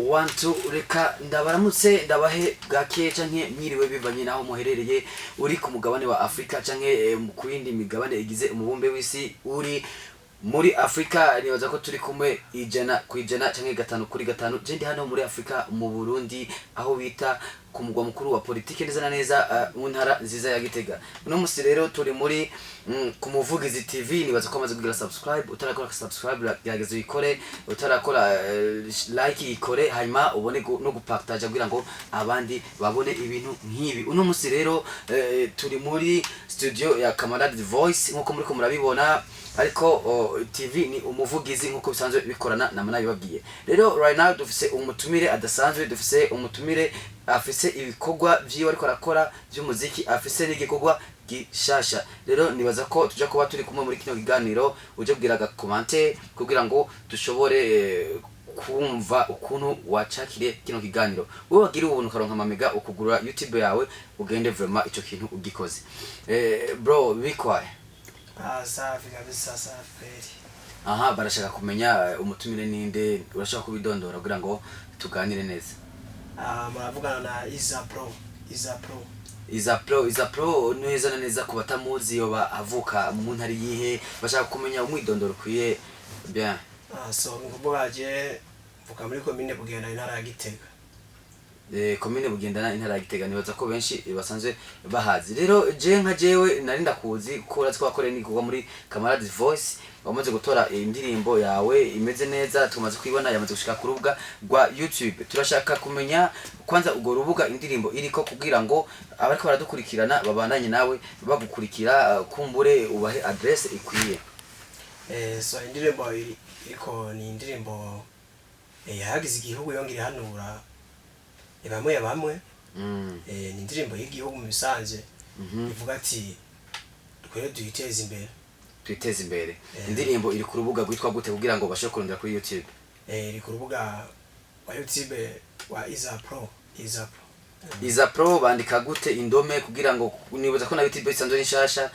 one two reka ndabaramutse ndabahe gake canke mwiriwe bivanye naho muherereye uri ku mugabane wa Afrika canke ku yindi migabane igize umubumbe w'isi uri muri Afrika. Nibaza ko turi kumwe ijana kwijana canke gatanu kuri gatanu. Je ndi hano muri Afrika mu Burundi aho bita ku mugwa mukuru wa politike neza na neza mu ntara nziza ya Gitega. Uno musi rero turi muri ku Muvugizi TV. Nibaza ko amaze kugira subscribe, utarakora subscribe gerageza uyikore, utarakora like ikore, hanyuma ubone no gupartage kugira ngo abandi babone ibintu nk'ibi. Uno musi rero turi muri studio ya Camarade Voice nkuko muri ko murabibona, ariko TV ni Umuvugizi nkuko bisanzwe bikorana na mana bibabwiye. Rero right now dufise umutumire adasanzwe, dufise umutumire afise ibikorwa vyiwe ariko arakora by'umuziki, afise n'igikorwa gishasha. Rero nibaza ko tuja kuba turi kumwe muri kino kiganiro, uje kugira comment kugira ngo dushobore kumva ukuntu wacakire kino kiganiro. Wewe wagira ubuntu karonka mamega ukugura YouTube yawe ugende vraiment ico kintu ugikoze. Bro bikwaye safi kabisa, safi kweli. Aha, barashaka kumenya umutumire ninde, urashaka kubidondora kugira ngo tuganire neza. Muravugana na Iza Pro neza na neza ku batamuzi yoba avuka mu ntari yihe, bashaka kumenya umwidondoro kwiye bien. So ngubugaje mvuka muri commune Bugenda intara ya Gitega. Commune Bugendana intara ya Gitega. Nibaza ko benshi basanzwe bahazi. Rero je nka jewe nari ndakuzi ko uratse kwakorera n'igikorwa muri Camarade Voice, wamaze gutora indirimbo yawe imeze neza, tumaze kwibona yamaze gushika ku rubuga rwa YouTube. Turashaka kumenya kwanza ugo rubuga indirimbo iriko kugira ngo abariko baradukurikirana babandanye nawe bagukurikira, kumbure ubahe address ikwiye. So indirimbo iriko ni indirimbo yahagize igihugu yongera hanura bamwe ni indirimbo y'igihugu mu bisanzwe ivuga ati twere tuyiteze imbere. Indirimbo iri ku rubuga rwitwa gute kugira ngo bashobore kurondera kuri YouTube? Iri ku rubuga wa YouTube wa Iza Pro bandika gute indome kugira ngo nibuza ko na YouTube isanzwe n'ishasha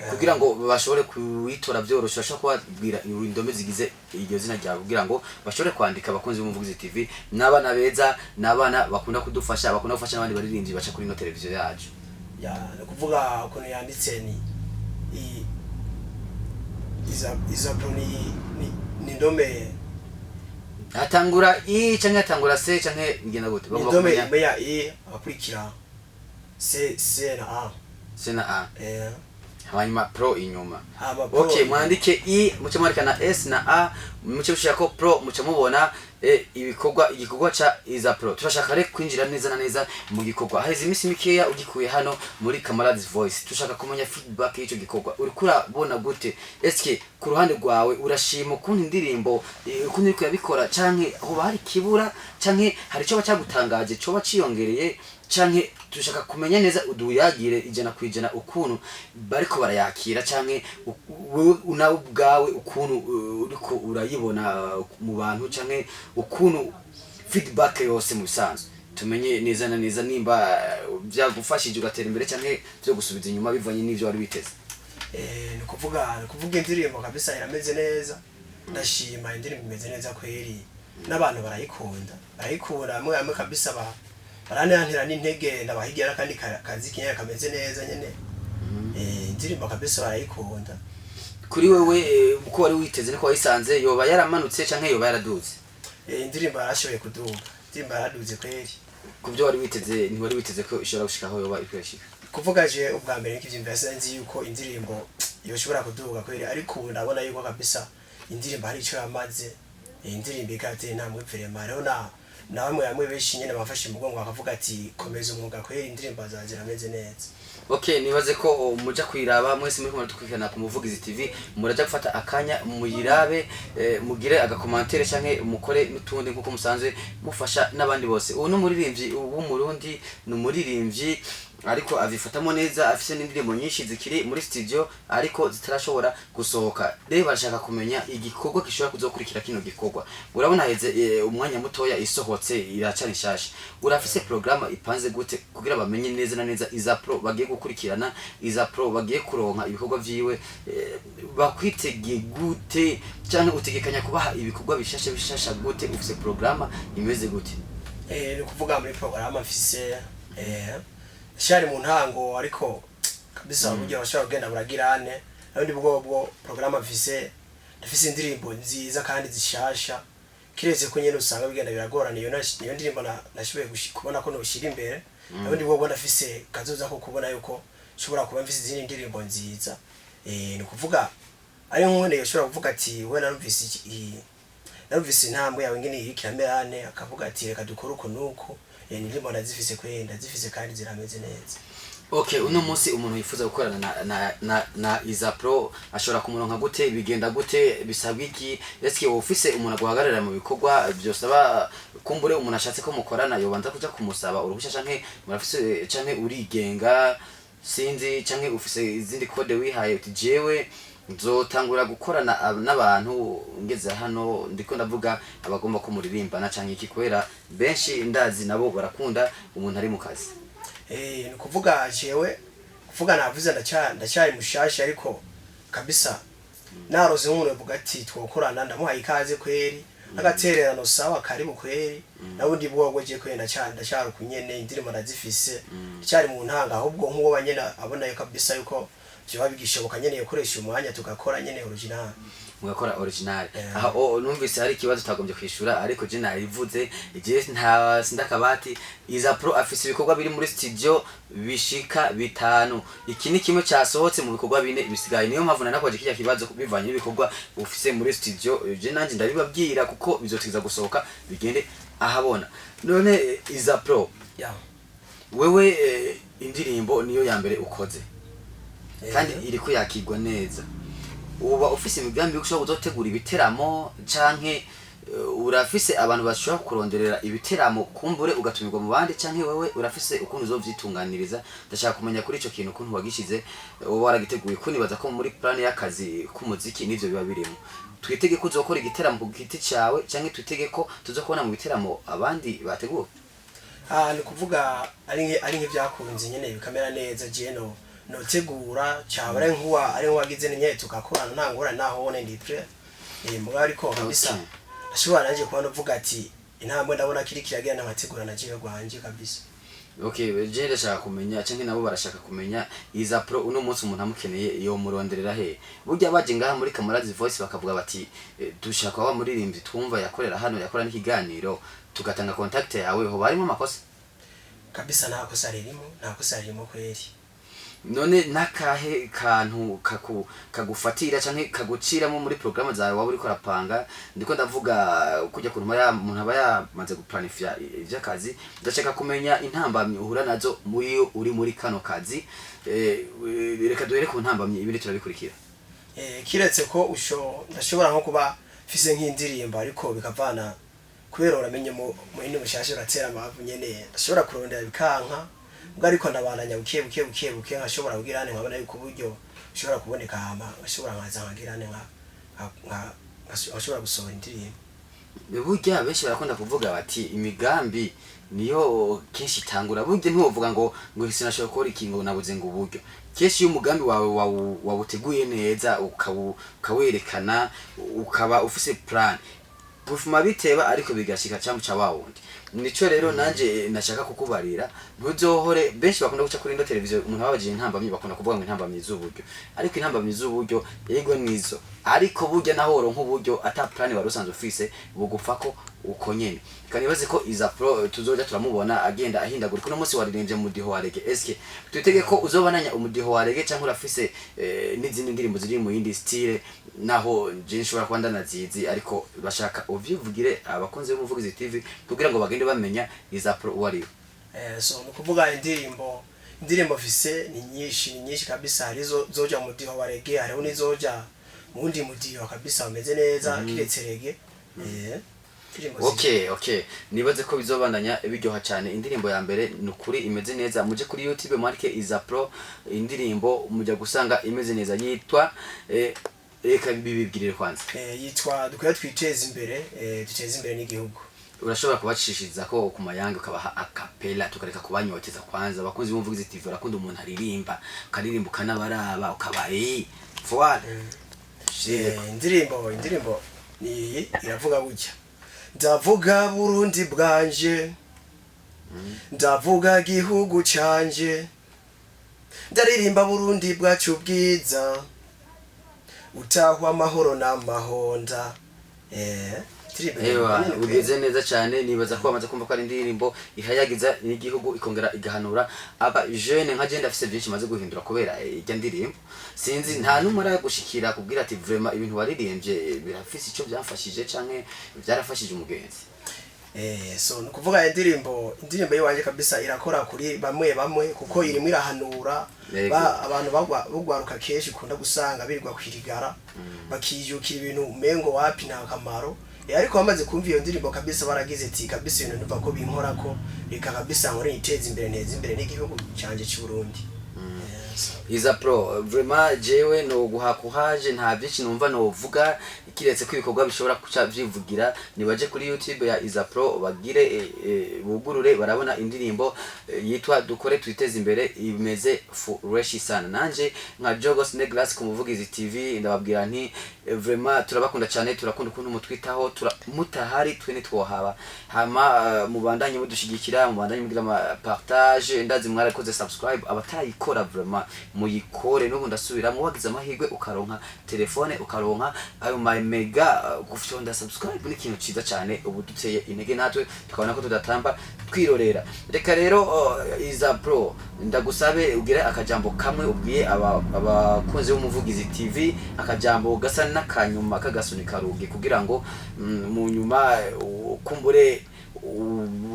kugira ngo bashobore kuyitora byoroshe, bashobora kubabwira indome zigize iryo zina ryawe kugira ngo bashobore kwandika abakunzi b'Umuvugizi TV, n'abana beza n'abana bakunda kudufasha, bakunda gufasha n'abandi baririmbyi baca kuri no televiziyo yacu. Kuvuga ukuntu yanditse ni Iza Pro ni indome atangura i canke atangura se canke bigenda gute? Indome ya akurikira C na A. Hanyuma Pro inyuma. Okay, mwandike I muce mwarika na S na A, muce ushaka Pro muce mubona igikorwa ca Iza Pro. Turashaka rero kwinjira neza na neza mu gikorwa. Harize imisi mikeya ugikuye hano muri Camarade Voice. Tushaka kumenya feedback y'ico gikorwa. Uriko urabona gute? Eske ku ruhande rwawe urashima ukuntu indirimbo ukuntu uriko yabikora, canke aho bari kibura, canke hari cyo bacagutangaje cyo baciyongereye, canke tushaka kumenya neza uduyagire ijana kwijana ukuntu bariko barayakira, canke unawe ubwawe ukuntu uriko urayibona mu bantu, canke ukuntu feedback yose mu bisanzwe tumenye neza na neza nimba byagufashije ugatera imbere canke byo gusubiza inyuma bivanye n'ivyo wari biteze. Ni kuvuga indirimbo kabisa irameze neza, ndashima indirimbo imeze neza kweri, n'abantu barayikunda bamwe kabisa baranantira n'intege, ndabahigira kandi kazi kinyaya kameze neza nyene. Indirimbo kabisa barayikunda. Kuri wewe uko wari witeze niko wayisanze, yoba yaramanutse canke yoba yaraduze? Indirimbo yarashoboye kuduga, indirimbo yaraduze kweri. Kubyo wari witeze ni wari witeze ko ishobora gushikaho yoba ikweshika? Kuvuga je ubwa mbere n'ikivyimvase nzi yuko indirimbo yoshobora kuduga kweri, ariko ndabona yuko kabisa indirimbo hari ico yamaze. Indirimbo ikateye namwe vraiment rero na bamwe benshi nyene bafashe umugongo bakavuga ati komeza umwuga kweri, indirimbo azazira ameze neza. Okay, nibaze ko muja kwiraba mwese muri kumwe tukwikana ku Muvugizi TV, muraja gufata akanya muyirabe, mugire agakomantere canke mukore n'utundi nkuko musanzwe mufasha n'abandi bose. Ubu n'umuririmbyi w'umurundi, n'umuririmbyi ariko avifatamo neza, afise n'indirimbo nyinshi zikiri muri studio ariko zitarashobora gusohoka. Rero bashaka kumenya igikorwa gishobora kuzokurikira kino gikorwa. Urabona heze umwanya mutoya isohotse iracana ishasha. Urafise programa ipanze gute kugira bamenye neza na neza Iza Pro bagiye gukurikirana, Iza Pro bagiye kuronka ibikorwa vyiwe, bakwitege gute cyangwa utegekanya kubaha ibikorwa bishasha gute, ufise programa imeze gute? Ni kuvuga muri programa mfise shari mu ntango ariko kabisa buryo bashobora kugenda buragirane n'undi bwo programa mfise ndafise indirimbo nziza kandi zishasha kiretse ko nyene usanga bigenda biragorana niyo ndirimbo nashoboye kubona ko noshira imbere n'undi bwo ndafise kazoza ko kubona yuko shobora kuba mfise izindi ndirimbo nziza ni kuvuga ari nkone yoshobora kuvuga ati we narumvise intambwe yawe ngene iri kiramerane akavuga ati reka dukore uko nuko indirimbo ndazifise kwenda zifise kandi zirameze neza. Okay, uno munsi umuntu yifuza gukorana na Izapro ashobora kumuronka gute, bigenda gute, bisabwa iki? Eske ufise umuntu aguhagarara mu bikorwa byosaba kumbure umuntu ashatse ko mukorana yobanza kuja kumusaba uruhushya canke murafise canke urigenga sinzi canke ufise izindi code wihaye uti jewe nzotangura gukorana n'abantu ngeze hano ndiko ndavuga abagomba ko muririmbana canke iki, kwera benshi ndazi nabo barakunda umuntu ari mu kazi. Ni kuvuga jewe kuvuga navuze ndacyari mushasha ariko kabisa naroze umuntu avuga ati twokorana ndamuhaye ikaze kweri agatererano sawa karibu kweri nabundi bwogwe je kwenda ndacyari kunyene indirimbo ndazifise cyari mu ntanga ahubwo nkuwo banyene abona yo kabisa yuko je babigishoboka nyene yakoresha umwanya tugakora nyene original mugakora original. Aha numvise hari ikibazo utagombye kwishura ariko je narivuze je nta sindakabati. Izapro afise ibikorwa biri muri studio bishika 5, iki ni kimwe cyasohotse mu bikorwa 4 bisigaye, niyo mpamvu nanakoje kijya kibazo bivanye n'ibikorwa ufise muri studio. Je nanje ndabibabwira kuko bizotiza gusohoka bigende ahabona. None Izapro wewe indirimbo niyo ya mbere ukoze kandi iriko yakigwa neza, uba ufise imigambi yo gushobora kuzotegura ibiteramo canke urafise abantu bashobora kuronderera ibiteramo kumbure ugatumirwa mu bandi, canke wewe urafise ukuntu uzovyitunganiriza? Ndashaka kumenya kuri ico kintu ukuntu wagishize wowe waragiteguye, kunibaza ko muri plan y'akazi k'umuziki nivyo biba birimo. Twitege ko uzokora igiteramo ku giti cyawe canke twitege ko tuzokubona mu biteramo abandi bateguye? Ni kuvuga ari nk'ivyakunze nyene bikamera neza je notegura cyabare nkuwa ari wagize nyene tugakorana ntangora naho wone ndipre mbwa ariko kabisa ashobora naje kuba novuga ati intambwe ndabona kiri kiragenda nkategura na jiwe gwanje kabisa. Okay, je ndashaka kumenya canke nabo barashaka kumenya Izapro uno munsi umuntu amukeneye iyo muronderera he? Burya baje ngaha muri Kamarazi Voice bakavuga bati dushaka wa muririmbyi twumva yakorera hano yakora n'ikiganiro tugatanga contact yawe, ho barimo amakosa? Kabisa nta kosa ririmo kweri. None nakahe kantu kagufatira canke kaguciramo muri programa zawe waba uriko rapanga? Ndiko ndavuga kujya ku umuntu aba yamaze guplanifya ivy'akazi, ndashaka kumenya intambamye uhura nazo uri muri kano kazi. Reka duhere ku ntambamye ibindi turabikurikira. Kiretse ko ndashobora nko kuba fise nk'indirimbo ariko bikavana kubera uramenye mu indi mushashe uratera amavu nyene ndashobora kurondera bikanka, ubwo ariko ndabananya buke nkashobora kugirane nkabona yuko buryo ushobora kuboneka hama ashobora nkazangirane ashobora gusohora indirimbo. Burya benshi barakunda kuvuga bati imigambi niyo kenshi itangura, burya ntuvuga ngo sinashobora gukora ikingo nabuze ngo uburyo. Kenshi umugambi wawe wawuteguye neza ukawerekana ukaba ufise plan bufuma biteba ariko bigashika cya wawundi. Nico rero nanje nashaka kukubarira ntuzohore benshi bakunda guca kuri ndo televiziyo umuntu ababajije intambamye bakunda kuvuga ngo intambamye z'uburyo, ariko intambamye z'uburyo yego nizo, ariko burya naho ronka uburyo ata plan wari usanzwe ufise bugupfa ko uko nyene. Kanibaze ko Izapro tuzoja turamubona agenda ahindagura kuno munsi waririmbye mu diho warege, eske twitege ko uzobananya umudiho warege canke urafise n'izindi ndirimbo ziri mu yindi style naho je nshobora kuba ndanazizi, ariko bashaka uvyivugire abakunze b'umuvugizi TV kugira ngo bagende bamenya Izapro wari. So nukuvuga indirimbo fise ni nyinshi kabisa, harizo zoja mu diho warege, hariho nizoja mundi mudiho kabisa umeze neza kiretse rege. Okay, nibaze ko bizobandanya biryoha cyane. Indirimbo ya mbere nukuri imeze neza, muje kuri YouTube marke Izapro indirimbo mujya gusanga imeze neza, yitwa reka bibibwirire kwanza. Yitwa dukwiye twiteze imbere, duteze imbere n'igihugu. Urashobora kubacishiriza ko ku mayange ukabaha acapella tukareka kubanyoteza kwanza, abakunzi b'umuvugizi TV barakunda umuntu aririmba ukaririmba ukanabaraba ukabaye voilà. indirimbo ni iravuga gutya: ndavuga Burundi bwanje, ndavuga gihugu canje, ndaririmba Burundi bwacu bwiza, utahwa amahoro n'amahonda. Ewa ugeze neza cyane, nibaza ko bamaze kumva ko ari indirimbo ihayagiza n'igihugu ikongera igahanura aba jeune nka genda afise byinshi maze guhindura kubera ijya ndirimbo. Sinzi nta numara gushikira kubwira ati vraiment ibintu waririmbye birafise ico byamfashije canke byarafashije umugenzi. So nukuvuga indirimbo yiwanje kabisa irakora kuri bamwe kuko irimo irahanura abantu bagwaruka keshi kunda gusanga birirwa kwirigara bakiyukira ibintu umengo wapi nta kamaro. Ariko bamaze kumva iyo ndirimbo kabisa baragize ati kabisa ibintu ndumva ko binkora ko reka kabisa nkore niteze imbere neza imbere n'igihugu canje cy'u Burundi. Iza Pro vraiment jewe no guhakuhaje nta byinshi numva no vuga kiretse ko ibikorwa bishobora kuca byivugira. Nibaje kuri YouTube ya Iza Pro bagire bugurure barabona indirimbo yitwa dukore twiteze imbere imeze fresh sana. Nanje nka Jogos Neglas ku Muvugizi TV ndababwira nti vraiment turabakunda cyane, turakunda ukuntu mutwitaho, mutahari twe nitwohaba hama mubandanye mudushigikira, mubandanye mugira ama partage, ndazi mwarakoze subscribe abatayikora vraiment muyikore. Nuko ndasubira wagize amahirwe ukaronka telefone ukaronka ayo mega gufyonda subscribe ni kintu ciza cyane, ubu duteye intege natwe tukabona ko tudatamba twirorera. Reka rero Iza Pro ndagusabe ugire akajambo kamwe ubwiye abakunzi b'Umuvugizi TV, akajambo gasa n'akanyuma kagasunika rugi kugira ngo mu nyuma kumbure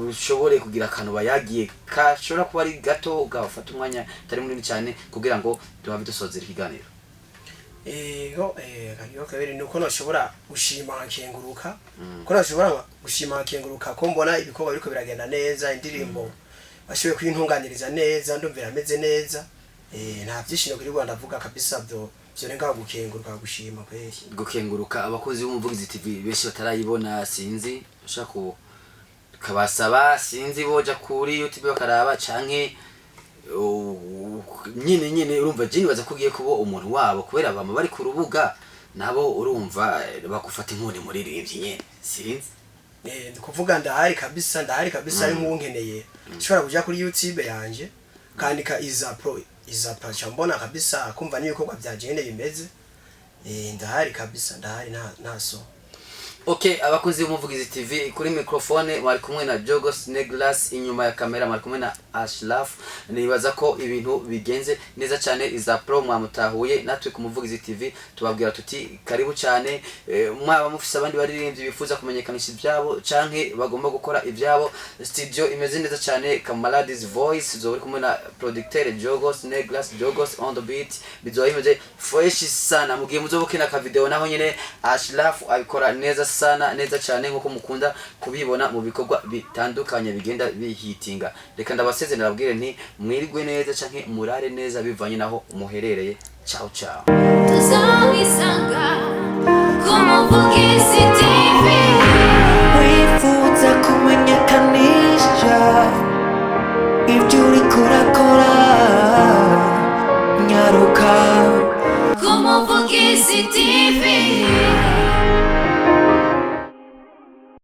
ushobore kugira akantu bayagiye kashobora kuba ari gato ugafata umwanya tari munini cyane kugira ngo tuhabe dusozera ikiganiro. Kaniyo kabiri nuko nashobora gushima nkenguruka, ko nashobora gushima nkenguruka ko mbona ibikorwa biriko biragenda neza, indirimbo bashoboye kwintunganiriza neza, ndumvira ameze neza. Nta byishimo kuri Rwanda avuga kabisa byo nenga gukenguruka gushima kweli. Gukenguruka abakozi b'Umuvugizi TV benshi batarayibona, sinzi ushaka kabasaba, sinzi boja kuri YouTube bakaraba canke nyine urumva jini baza kugiye kubo umuntu wabo kubera bama bari ku rubuga nabo urumva bakufata inkoni muri rivyi nyene sinzi. Kuvuga ndahari kabisa ari nkunkeneye shobora kuja kuri YouTube yanje kandika Iza Pro chambona kabisa kumva n'ibikorwa byagende bimeze. Ndahari kabisa naso. Okay, abakozi b'Umuvugizi TV kuri microphone mwari kumwe na Jogos Neglas, inyuma ya kamera mwari kumwe na Ashraf. Nibaza ko ibintu bigenze neza cyane. Iza Pro mwamutahuye, natwe ku Muvugizi TV tubabwira tuti karibu cyane. Mwaba mufise abandi baririmbyi bifuza kumenyekanisha ibyabo canke bagomba gukora ibyabo, studio imeze neza cyane. Kamaladi's Voice zo bari kumwe na producteur Jogos Neglas, Jogos on the beat, bizoba imeze fresh sana. Mugiye muzobokena ka video naho nyene Ashraf abikora neza sana neza cyane nkuko mukunda kubibona mu bikorwa bitandukanye bigenda bihitinga. Reka ndabasezerera nababwire nti mwirigwe neza canke murare neza bivanye naho muherereye. Ciao ciao. Tuzawisanga ku Muvugizi TV. Wifuza kumenyekanisha ibyo uriko urakora, nyaruka Ku Muvugizi TV.